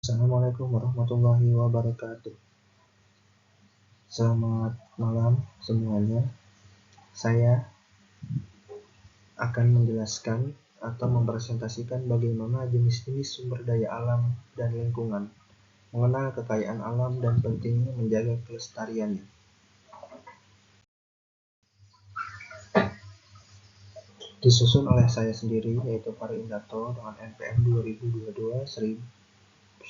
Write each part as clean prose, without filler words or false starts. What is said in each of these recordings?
Assalamualaikum warahmatullahi wabarakatuh. Selamat malam semuanya. Saya akan menjelaskan atau mempresentasikan bagaimana jenis-jenis sumber daya alam dan lingkungan, mengenal kekayaan alam dan pentingnya menjaga kelestariannya. Disusun oleh saya sendiri, yaitu Fari Indarto dengan NPM 2022-15500023.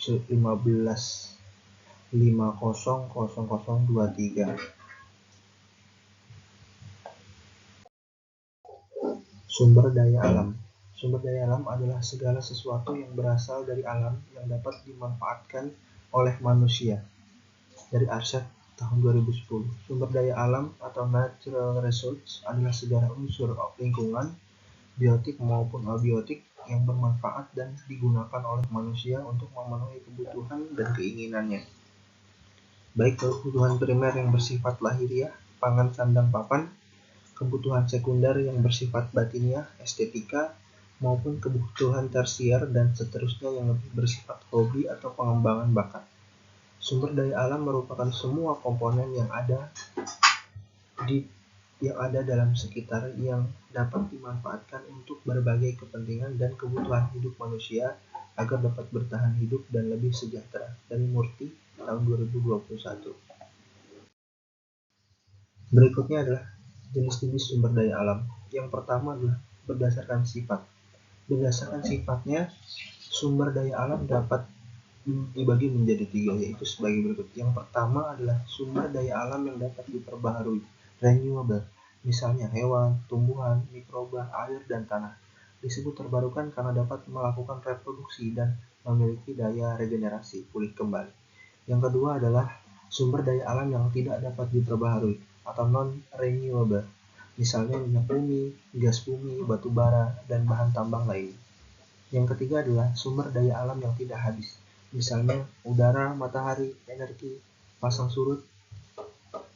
Sumber daya alam. Sumber daya alam adalah segala sesuatu yang berasal dari alam yang dapat dimanfaatkan oleh manusia. Dari Arsyad tahun 2010, sumber daya alam atau natural resource adalah segala unsur lingkungan, biotik maupun abiotik yang bermanfaat dan digunakan oleh manusia untuk memenuhi kebutuhan dan keinginannya. Baik kebutuhan primer yang bersifat lahiriah, pangan, sandang, papan, kebutuhan sekunder yang bersifat batiniah, estetika, maupun kebutuhan tersier dan seterusnya yang lebih bersifat hobi atau pengembangan bakat. Sumber daya alam merupakan semua komponen yang ada dalam sekitar yang dapat dimanfaatkan untuk berbagai kepentingan dan kebutuhan hidup manusia agar dapat bertahan hidup dan lebih sejahtera. Dari Murti tahun 2021. Berikutnya adalah jenis-jenis sumber daya alam. Yang pertama adalah berdasarkan sifat. Berdasarkan sifatnya, sumber daya alam dapat dibagi menjadi 3, yaitu sebagai berikut. Yang pertama adalah sumber daya alam yang dapat diperbaharui, renewable. Misalnya hewan, tumbuhan, mikroba, air, dan tanah. Disebut terbarukan karena dapat melakukan reproduksi dan memiliki daya regenerasi, pulih kembali. Yang kedua adalah sumber daya alam yang tidak dapat diperbaharui atau non-renewable. Misalnya minyak bumi, gas bumi, batu bara, dan bahan tambang lainnya. Yang ketiga adalah sumber daya alam yang tidak habis. Misalnya udara, matahari, energi pasang surut,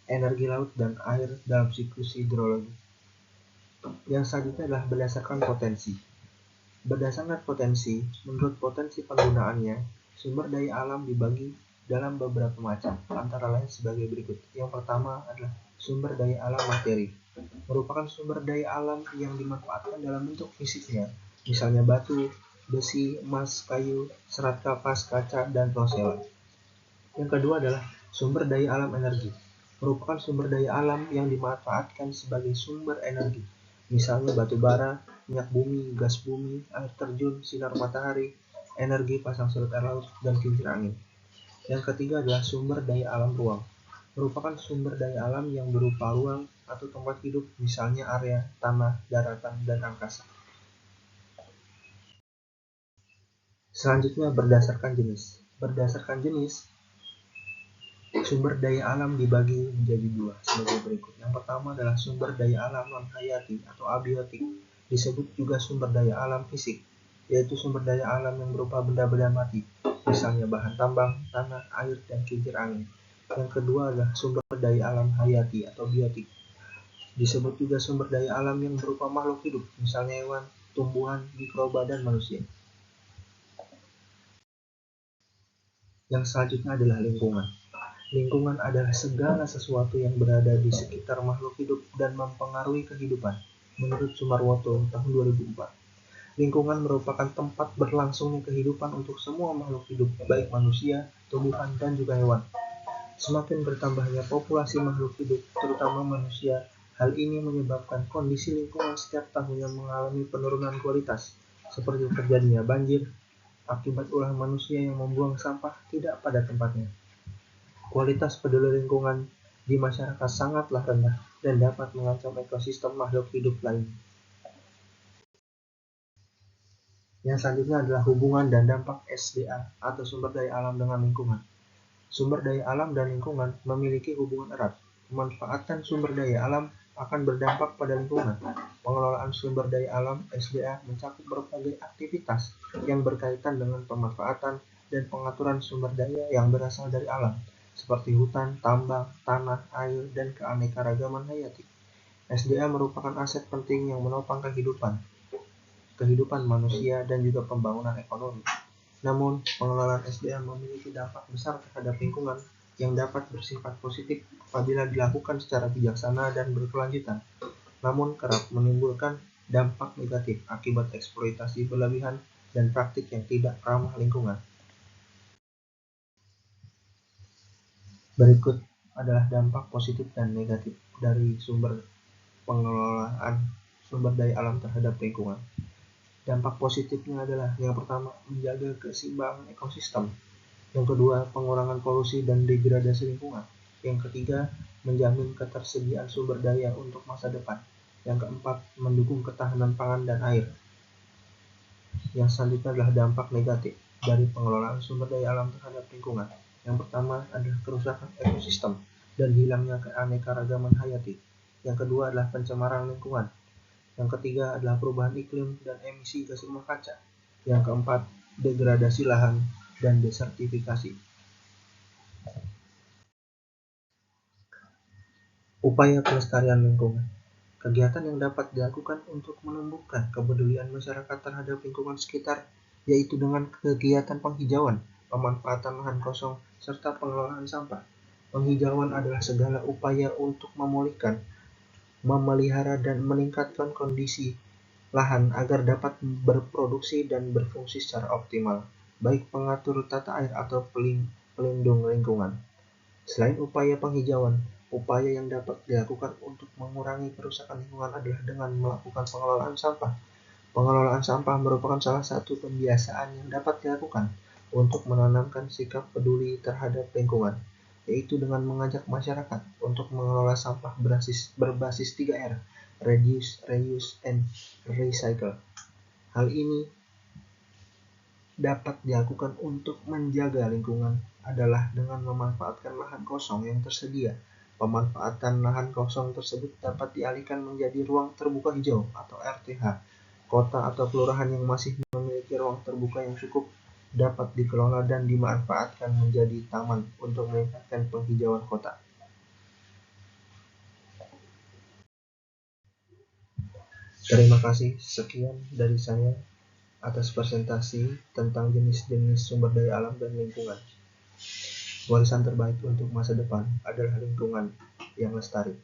energi laut, dan air dalam siklus hidrologi. Yang selanjutnya adalah berdasarkan potensi. Berdasarkan potensi, menurut potensi penggunaannya, sumber daya alam dibagi dalam beberapa macam, antara lain sebagai berikut. Yang pertama adalah sumber daya alam materi, merupakan sumber daya alam yang dimanfaatkan dalam bentuk fisiknya, misalnya batu, besi, emas, kayu, serat kapas, kaca, dan rosella. Yang kedua adalah sumber daya alam energi, merupakan sumber daya alam yang dimanfaatkan sebagai sumber energi, misalnya batu bara, minyak bumi, gas bumi, air terjun, sinar matahari, energi pasang surut air laut, dan kincir angin. Yang ketiga adalah sumber daya alam ruang, merupakan sumber daya alam yang berupa ruang atau tempat hidup, misalnya area, tanah, daratan, dan angkasa. Selanjutnya berdasarkan jenis. Berdasarkan jenis, sumber daya alam dibagi menjadi 2 sebagai berikut. Yang pertama adalah sumber daya alam non-hayati atau abiotik, disebut juga sumber daya alam fisik, yaitu sumber daya alam yang berupa benda-benda mati, misalnya bahan tambang, tanah, air, dan kincir angin. Yang kedua adalah sumber daya alam hayati atau biotik, disebut juga sumber daya alam yang berupa makhluk hidup, misalnya hewan, tumbuhan, mikroba, dan manusia. Yang selanjutnya adalah lingkungan. Lingkungan adalah segala sesuatu yang berada di sekitar makhluk hidup dan mempengaruhi kehidupan. Menurut Sumarwoto tahun 2004, lingkungan merupakan tempat berlangsungnya kehidupan untuk semua makhluk hidup, baik manusia, tumbuhan, dan juga hewan. Semakin bertambahnya populasi makhluk hidup, terutama manusia, hal ini menyebabkan kondisi lingkungan setiap tahunnya mengalami penurunan kualitas, seperti terjadinya banjir, akibat ulah manusia yang membuang sampah tidak pada tempatnya. Kualitas peduli lingkungan di masyarakat sangatlah rendah dan dapat mengancam ekosistem makhluk hidup lain. Yang selanjutnya adalah hubungan dan dampak SDA atau sumber daya alam dengan lingkungan. Sumber daya alam dan lingkungan memiliki hubungan erat. Pemanfaatan sumber daya alam akan berdampak pada lingkungan. Pengelolaan sumber daya alam SDA mencakup berbagai aktivitas yang berkaitan dengan pemanfaatan dan pengaturan sumber daya yang berasal dari alam, seperti hutan, tambang, tanah, air, dan keanekaragaman hayati. SDA merupakan aset penting yang menopang kehidupan manusia dan juga pembangunan ekonomi. Namun, pengelolaan SDM memiliki dampak besar terhadap lingkungan yang dapat bersifat positif apabila dilakukan secara bijaksana dan berkelanjutan, namun kerap menimbulkan dampak negatif akibat eksploitasi berlebihan dan praktik yang tidak ramah lingkungan. Berikut adalah dampak positif dan negatif dari pengelolaan sumber daya alam terhadap lingkungan. Dampak positifnya adalah yang pertama, menjaga keseimbangan ekosistem. Yang kedua, pengurangan polusi dan degradasi lingkungan. Yang ketiga, menjamin ketersediaan sumber daya untuk masa depan. Yang keempat, mendukung ketahanan pangan dan air. Yang selanjutnya adalah dampak negatif dari pengelolaan sumber daya alam terhadap lingkungan. Yang pertama adalah kerusakan ekosistem dan hilangnya keanekaragaman hayati. Yang kedua adalah pencemaran lingkungan. Yang ketiga adalah perubahan iklim dan emisi gas rumah kaca. Yang keempat, degradasi lahan dan desertifikasi. Upaya pelestarian lingkungan. Kegiatan yang dapat dilakukan untuk menumbuhkan kepedulian masyarakat terhadap lingkungan sekitar, yaitu dengan kegiatan penghijauan, pemanfaatan lahan kosong, serta pengelolaan sampah. Penghijauan adalah segala upaya untuk memulihkan, memelihara, dan meningkatkan kondisi lahan agar dapat berproduksi dan berfungsi secara optimal, baik pengatur tata air atau pelindung lingkungan. Selain upaya penghijauan, upaya yang dapat dilakukan untuk mengurangi kerusakan lingkungan adalah dengan melakukan pengelolaan sampah. Pengelolaan sampah merupakan salah satu kebiasaan yang dapat dilakukan untuk menanamkan sikap peduli terhadap lingkungan, yaitu dengan mengajak masyarakat untuk mengelola sampah berbasis 3R, reduce, reuse, and recycle. Hal ini dapat dilakukan untuk menjaga lingkungan adalah dengan memanfaatkan lahan kosong yang tersedia. Pemanfaatan lahan kosong tersebut dapat dialihkan menjadi ruang terbuka hijau atau RTH. Kota atau kelurahan yang masih memiliki ruang terbuka yang cukup dapat dikelola dan dimanfaatkan menjadi taman untuk meningkatkan penghijauan kota. Terima kasih, sekian dari saya atas presentasi tentang jenis-jenis sumber daya alam dan lingkungan. Warisan terbaik untuk masa depan adalah lingkungan yang lestari.